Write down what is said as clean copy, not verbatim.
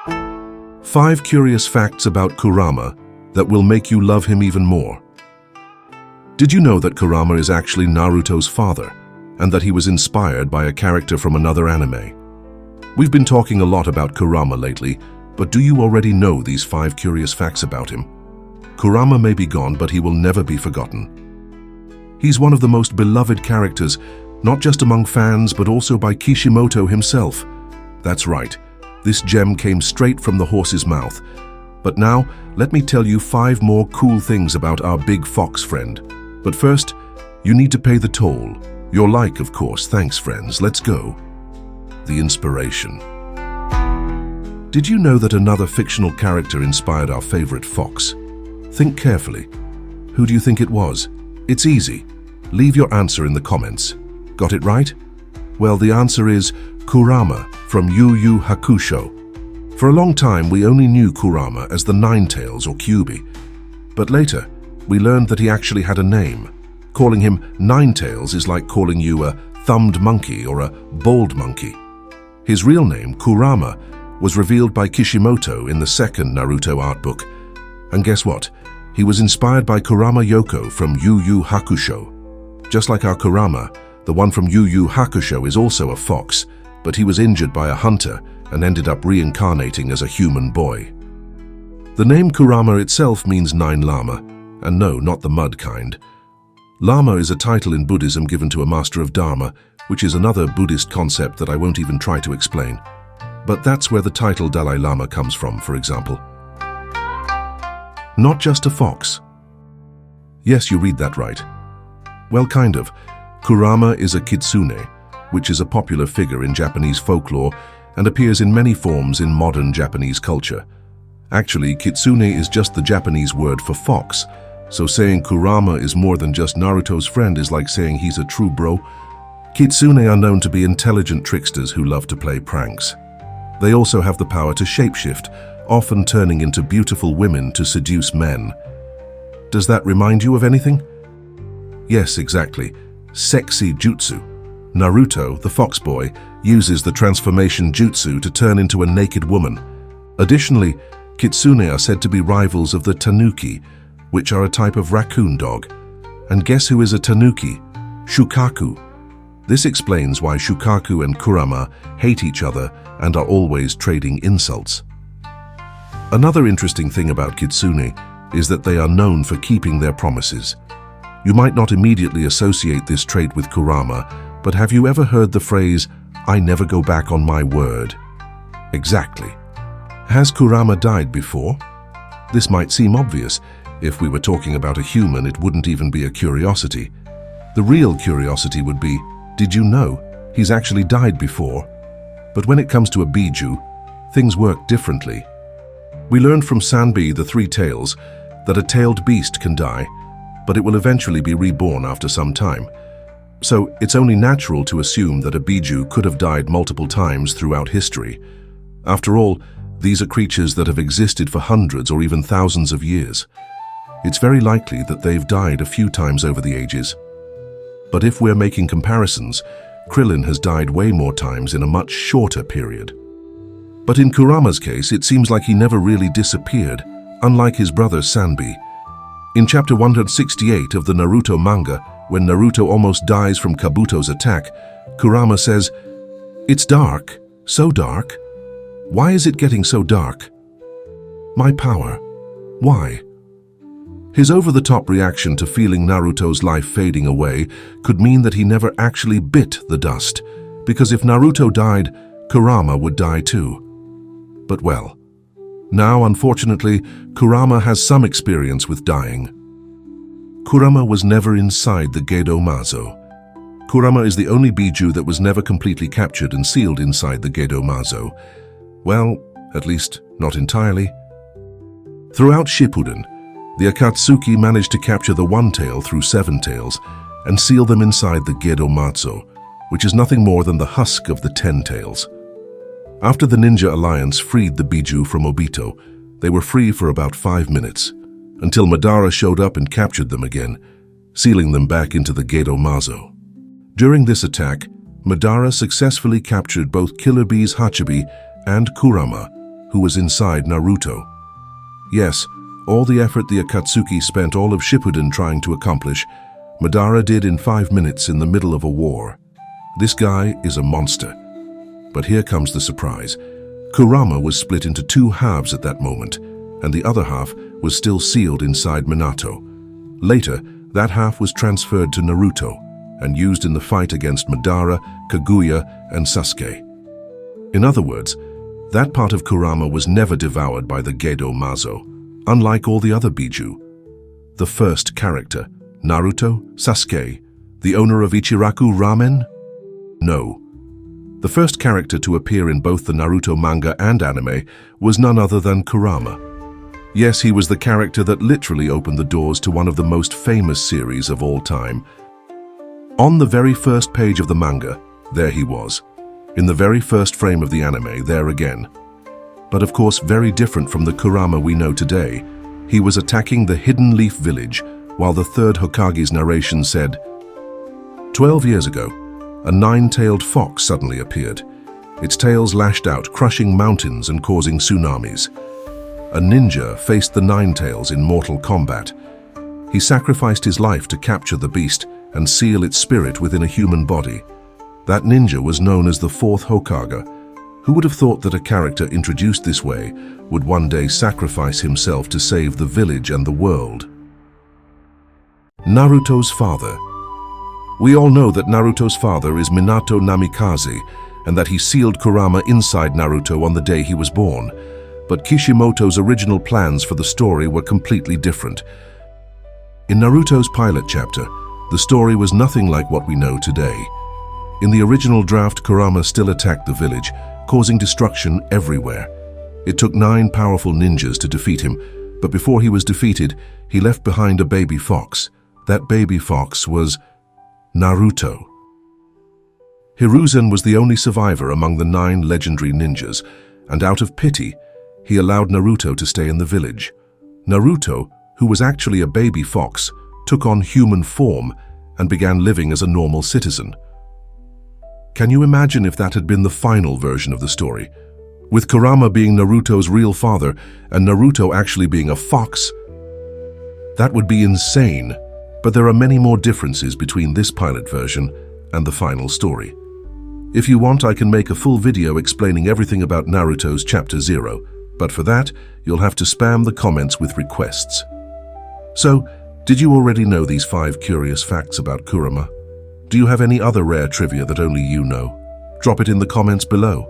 5 curious facts about Kurama that will make you love him even more. Did you know that Kurama is actually Naruto's father, and that he was inspired by a character from another anime? We've been talking a lot about Kurama lately, but do you already know these 5 curious facts about him? Kurama may be gone, but he will never be forgotten. He's one of the most beloved characters, not just among fans, but also by Kishimoto himself. That's right, this gem came straight from the horse's mouth. But now, let me tell you 5 more cool things about our big fox friend. But first, you need to pay the toll. Your like, of course. Thanks, friends. Let's go. The inspiration. Did you know that another fictional character inspired our favorite fox? Think carefully. Who do you think it was? It's easy. Leave your answer in the comments. Got it right? Well, the answer is Kurama from Yu Yu Hakusho. For a long time, we only knew Kurama as the Nine-Tails or Kyuubi. But later, we learned that he actually had a name. Calling him Nine-Tails is like calling you a thumbed monkey or a bald monkey. His real name, Kurama, was revealed by Kishimoto in the second Naruto art book. And guess what? He was inspired by Kurama Yoko from Yu Yu Hakusho. Just like our Kurama, the one from Yu Yu Hakusho is also a fox, but he was injured by a hunter and ended up reincarnating as a human boy. The name Kurama itself means 9 Lama, and no, not the mud kind. Lama is a title in Buddhism given to a master of Dharma, which is another Buddhist concept that I won't even try to explain. But that's where the title Dalai Lama comes from, for example. Not just a fox. Yes, you read that right. Well, kind of. Kurama is a kitsune, which is a popular figure in Japanese folklore and appears in many forms in modern Japanese culture. Actually, kitsune is just the Japanese word for fox, so saying Kurama is more than just Naruto's friend is like saying he's a true bro. Kitsune are known to be intelligent tricksters who love to play pranks. They also have the power to shapeshift, often turning into beautiful women to seduce men. Does that remind you of anything? Yes, exactly. Sexy jutsu. Naruto, the fox boy, uses the transformation jutsu to turn into a naked woman. Additionally, kitsune are said to be rivals of the tanuki, which are a type of raccoon dog. And guess who is a tanuki? Shukaku. This explains why Shukaku and Kurama hate each other and are always trading insults. Another interesting thing about kitsune is that they are known for keeping their promises. You might not immediately associate this trait with Kurama, but have you ever heard the phrase, "I never go back on my word"? Exactly. Has Kurama died before? This might seem obvious. If we were talking about a human, it wouldn't even be a curiosity. The real curiosity would be, did you know he's actually died before? But when it comes to a biju, things work differently. We learned from Sanbi, the 3 tails, that a tailed beast can die, but it will eventually be reborn after some time. So it's only natural to assume that a biju could have died multiple times throughout history. After all, these are creatures that have existed for hundreds or even thousands of years. It's very likely that they've died a few times over the ages. But if we're making comparisons, Krillin has died way more times in a much shorter period. But in Kurama's case, it seems like he never really disappeared, unlike his brother Sanbi. In chapter 168 of the Naruto manga, when Naruto almost dies from Kabuto's attack, Kurama says, "It's dark, so dark. Why is it getting so dark? My power. Why?" His over-the-top reaction to feeling Naruto's life fading away could mean that he never actually bit the dust, because if Naruto died, Kurama would die too. But well, now unfortunately, Kurama has some experience with dying. Kurama was never inside the Gedo Mazo. Kurama is the only biju that was never completely captured and sealed inside the Gedo Mazo. Well, at least not entirely. Throughout Shippuden, the Akatsuki managed to capture the One Tail through 7 tails and seal them inside the Gedo Mazo, which is nothing more than the husk of the 10 tails. After the Ninja Alliance freed the biju from Obito, they were free for about 5 minutes, until Madara showed up and captured them again, sealing them back into the Gedo Mazo. During this attack, Madara successfully captured both Killer Bee's Hachibi and Kurama, who was inside Naruto. Yes, all the effort the Akatsuki spent all of Shippuden trying to accomplish, Madara did in 5 minutes in the middle of a war. This guy is a monster. But here comes the surprise. Kurama was split into 2 halves at that moment, and the other half was still sealed inside Minato. Later, that half was transferred to Naruto and used in the fight against Madara, Kaguya, and Sasuke. In other words, that part of Kurama was never devoured by the Gedo Mazo, unlike all the other Biju. The first character, Naruto, Sasuke, the owner of Ichiraku Ramen? No. The first character to appear in both the Naruto manga and anime was none other than Kurama. Yes, he was the character that literally opened the doors to one of the most famous series of all time. On the very first page of the manga, there he was. In the very first frame of the anime, there again. But of course, very different from the Kurama we know today. He was attacking the Hidden Leaf Village, while the third Hokage's narration said, 12 years ago, a 9-tailed fox suddenly appeared. Its tails lashed out, crushing mountains and causing tsunamis. A ninja faced the 9-tails in mortal combat. He sacrificed his life to capture the beast and seal its spirit within a human body. That ninja was known as the 4th Hokage. Who would have thought that a character introduced this way would one day sacrifice himself to save the village and the world? Naruto's father. We all know that Naruto's father is Minato Namikaze and that he sealed Kurama inside Naruto on the day he was born. But Kishimoto's original plans for the story were completely different. In Naruto's pilot chapter, the story was nothing like what we know today. In the original draft, Kurama still attacked the village, causing destruction everywhere. It took 9 powerful ninjas to defeat him, but before he was defeated, he left behind a baby fox. That baby fox was Naruto. Hiruzen was the only survivor among the 9 legendary ninjas, and out of pity, he allowed Naruto to stay in the village. Naruto, who was actually a baby fox, took on human form and began living as a normal citizen. Can you imagine if that had been the final version of the story? With Kurama being Naruto's real father and Naruto actually being a fox? That would be insane, but there are many more differences between this pilot version and the final story. If you want, I can make a full video explaining everything about Naruto's Chapter 0, but for that, you'll have to spam the comments with requests. So, did you already know these 5 curious facts about Kurama? Do you have any other rare trivia that only you know? Drop it in the comments below.